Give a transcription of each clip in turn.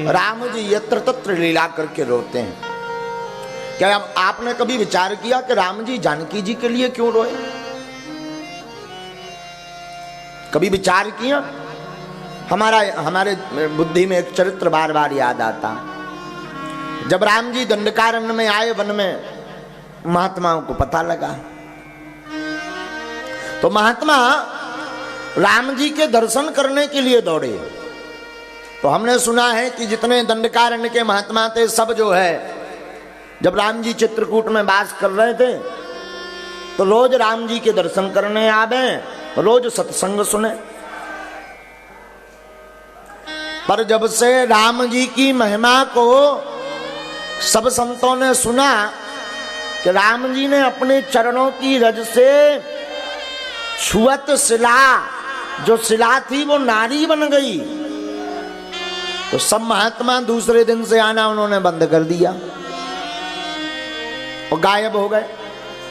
राम जी यत्र तत्र लीला करके रोते हैं। क्या आपने कभी विचार किया कि राम जी जानकी जी के लिए क्यों रोए? कभी विचार किया? हमारे बुद्धि में एक चरित्र बार बार याद आता। जब राम जी दंडकारण्य में आए वन में, महात्माओं को पता लगा तो महात्मा राम जी के दर्शन करने के लिए दौड़े। तो हमने सुना है कि जितने दंडकारण्य के महात्मा थे सब जो है, जब राम जी चित्रकूट में वास कर रहे थे तो रोज राम जी के दर्शन करने आवे, रोज सत्संग सुने। पर जब से राम जी की महिमा को सब संतों ने सुना कि राम जी ने अपने चरणों की रज से छुअत शिला, जो शिला थी वो नारी बन गई, तो सब महात्मा दूसरे दिन से आना उन्होंने बंद कर दिया और गायब हो गए।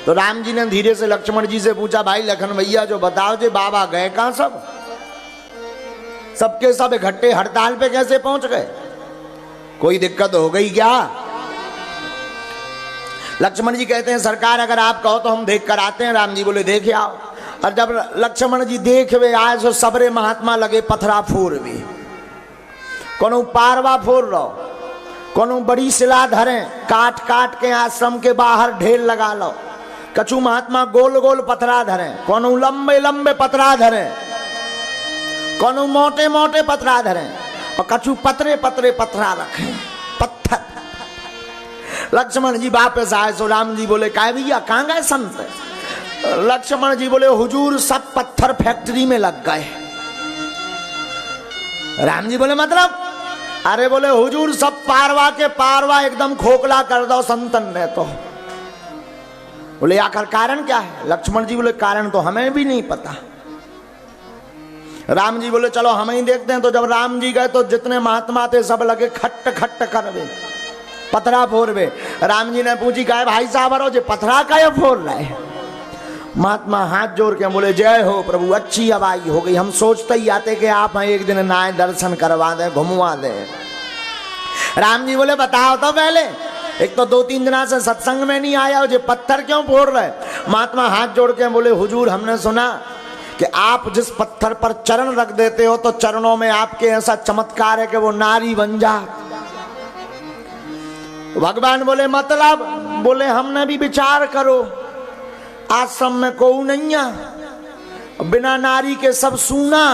तो राम जी ने धीरे से लक्ष्मण जी से पूछा, भाई लखन भैया जो बताओ जी, बाबा गए कहां? सबके सब इकट्ठे हड़ताल पे कैसे पहुंच गए? कोई दिक्कत हो गई क्या? लक्ष्मण जी कहते हैं, सरकार अगर आप कहो तो हम देख कर आते हैं। राम जी बोले देखे आओ। और जब लक्ष्मण जी देख वे आए तो सबरे महात्मा लगे पथरा फोर भी, कोनो पारवा फोर रहो, कोनो बड़ी शिला धरे, काट काट के आश्रम के बाहर ढेर लगा लो। कछु महात्मा गोल गोल पथरा धरे, कोनो लंबे लंबे पथरा धरे, कोनो मोटे मोटे पथरा धरे, और कछु पतरे पतरे पथरा रखे, पत्थर। लक्ष्मण जी वापस आए तो राम जी बोले, काय भैया कहां गए संत? लक्ष्मण जी बोले, हुजूर सब पत्थर फैक्ट्री में लग गए। राम जी बोले मतलब? अरे बोले हुजूर सब पारवा के पारवा एकदम खोखला कर दो संतन ने तो। बोले आखिर कारण क्या है? लक्ष्मण जी बोले कारण तो हमें भी नहीं पता। राम जी बोले चलो हम ही देखते हैं। तो जब राम जी गए तो जितने महात्मा थे सब लगे खट्ट खट्ट करवे, पथरा फोरवे। राम जी ने पूछी, कहे भाई साहब अरो जे पथरा का फोर रहे? महात्मा हाथ जोड़ के बोले, जय हो प्रभु, अच्छी हवाई हो गई। हम सोचते ही आते कि आप एक दिन नाए दर्शन करवा दें, घुमवा दें। राम जी बोले बताओ तो पहले, एक तो 2-3 दिना से सत्संग में नहीं आया, जो पत्थर क्यों फोड़ रहे? महात्मा हाथ जोड़ के बोले, हुजूर हमने सुना कि आप जिस पत्थर पर चरण रख देते हो तो चरणों में आपके ऐसा चमत्कार है कि वो नारी बन जा। भगवान बोले मतलब? बोले हमने भी विचार करो, आश्रम में कोई नहीं है, बिना नारी के सब सूना,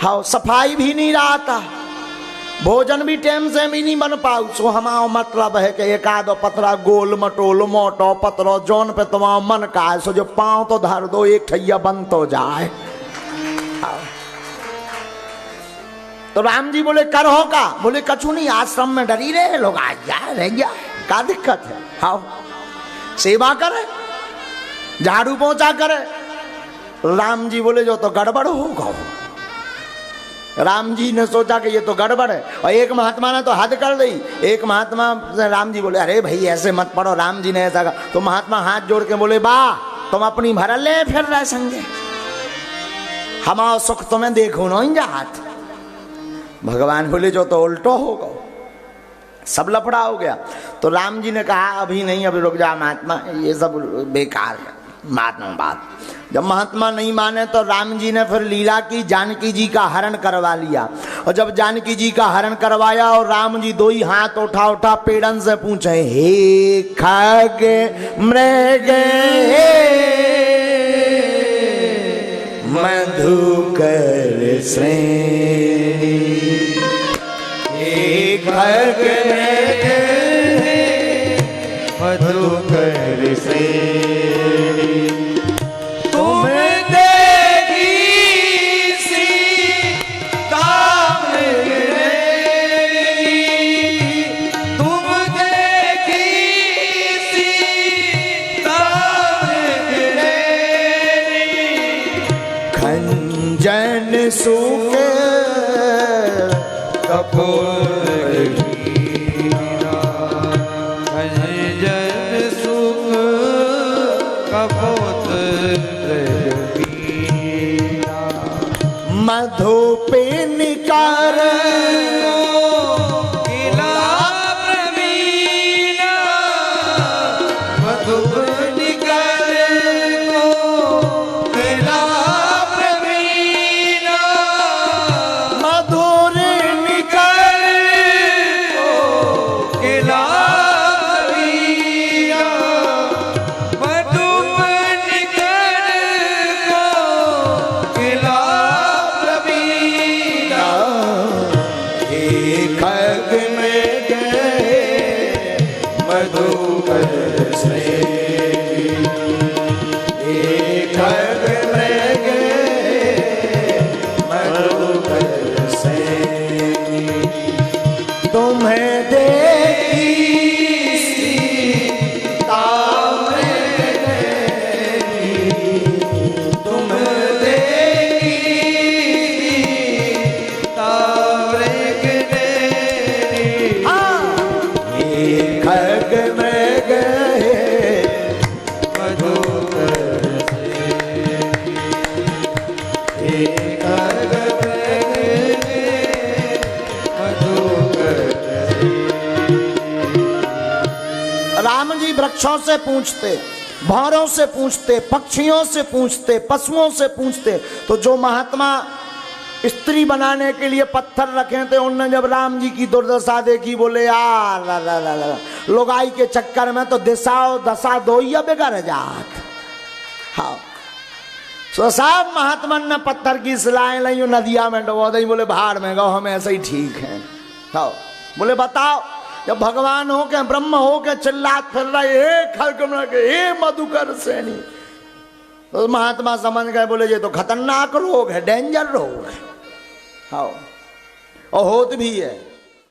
हाँ सफाई भी नहीं रहता, भोजन भी टाइम से भी नहीं बन पाऊ। सो हमारा मतलब है कि एक आधो पतरा गोल मटोल मोटो पतरो जोन पे तुम्हारा मन का है, सो जो पांव तो धर दो, एक ठैया बन तो जाए। तो राम जी बोले कर हो का? बोले कछु नहीं, आश्रम में डरी रहे लोग, आ जाए रह गया, क्या दिक्कत है? हाँ सेवा करे, झाड़ू पोंछा करे। राम जी बोले जो तो गड़बड़ होगा। राम जी ने सोचा कि ये तो गड़बड़ है, और एक महात्मा ने तो हद कर दी। एक महात्मा से राम जी बोले, अरे भाई ऐसे मत पढ़ो, राम जी ने ऐसा कहा। तो महात्मा हाथ जोड़ के बोले, वाह तुम अपनी भरल ले फिर रहे संगे, हमारा सुख तुम्हें देखो न हाथ। भगवान बोले जो तो उल्टो होगा, सब लफड़ा हो गया। तो राम जी ने कहा अभी नहीं, अभी रुक जा महात्मा, ये सब बेकार है महात्मा बात। जब महात्मा नहीं माने तो राम जी ने फिर लीला की, जानकी जी का हरण करवा लिया। और जब जानकी जी का हरण करवाया और राम जी 2 ही हाथ उठा उठा पेड़न से पूछे, हे खग मृग मधुकर श्रेणी, हे खग मृग मधुकर श्रेणी, तुम देगी सीता तुम देगी सीता खंजन सुख कपूर मधु पे निकार तुम्हें देखी राम जी वृक्षों से पूछते, भौरों से पूछते, पक्षियों से पूछते, पशुओं से पूछते। तो जो महात्मा स्त्री बनाने के लिए पत्थर रखे थे, उनने जब राम जी की दुर्दशा देखी, बोले यार लोगाई के चक्कर में तो दिशाओ दशा दो ही बिगड़ जात। हाँ, तो सब महात्मा ने पत्थर की सिलाएं ली, नदिया में डबो दी, बोले भाड़ में गो, हम ऐसे ही ठीक हैं। हाँ, बोले बताओ, जब भगवान हो के ब्रह्म हो के चिल्लात फिर रहे, हे खड़कम के, हे मधुकर सैनी, तो महात्मा समझ गए, बोले ये तो खतरनाक रोग है, डेंजर रोग है। हाँ, और होत भी है।